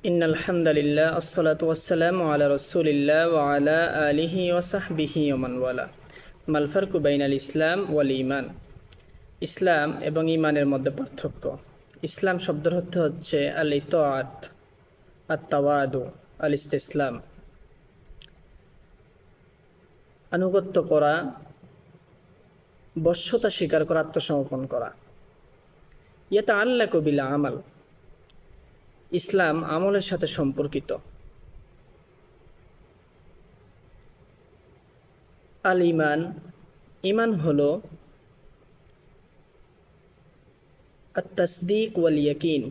ইন্নাল হামদালিল্লাহ আসসালাতু ওয়াসসালামু আলা রাসূলিল্লাহ ওয়া আলা আলিহি ওয়া সাহবিহি ওয়া মান ওয়ালা। মাল ফারকু বাইনাল ইসলাম ওয়াল ঈমান। ইসলাম এবং ঈমানের মধ্যে পার্থক্য। ইসলাম শব্দের অর্থ হচ্ছে আল ইতাআত, আত তাওয়াদু, আল ইস্তিসলাম, আনুগত্য করা, বশ্যতা স্বীকার করা, আত্মসমর্পণ করা। ইয়াতাআল্লাকু বিল আমাল, ইসলাম আমলের সাথে সম্পর্কিত। আল ঈমান, ঈমান হলো আত-তাসদীক ওয়াল ইয়াকিন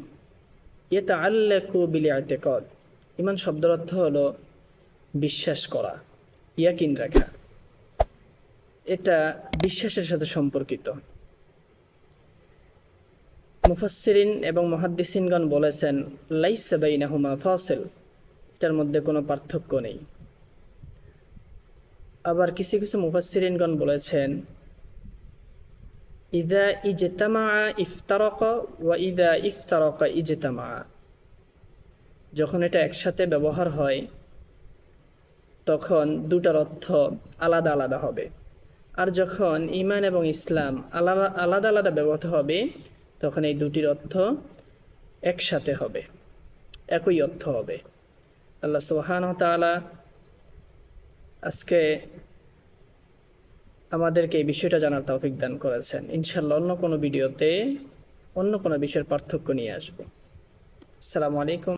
ইয়াতাআল্লাকু বিল ইতিকাদ। ঈমান শব্দের অর্থ হলো বিশ্বাস করা, ইয়াকিন রাখা। এটা বিশ্বাসের সাথে সম্পর্কিত। মুফাসসিরিন এবং মুহাদ্দিসিনগণ বলেছেন লাইসা বাইনাহুমা ফাসিল, এটার মধ্যে কোনো পার্থক্য নেই। আবার কিছু কিছু মুফাসসিরিনগণ বলেছেন ইদা ইজতামা ইফতারাকা ওয়া ইদা ইফতারাকা ইজতামা, যখন এটা একসাথে ব্যবহার হয় তখন দুটার অর্থ আলাদা আলাদা হবে, আর যখন ঈমান এবং ইসলাম আলাদা আলাদা ব্যবহৃত হবে তখন এই দুটির অর্থ একসাথে হবে, একই অর্থ হবে। আল্লাহ সুবহানাহু ওয়া তাআলা আজকে আমাদেরকে এই বিষয়টা জানার তৌফিক দান করেছেন। ইনশাআল্লাহ অন্য কোনো ভিডিওতে অন্য কোনো বিষয়ের পার্থক্য নিয়ে আসবো। আসসালামু আলাইকুম।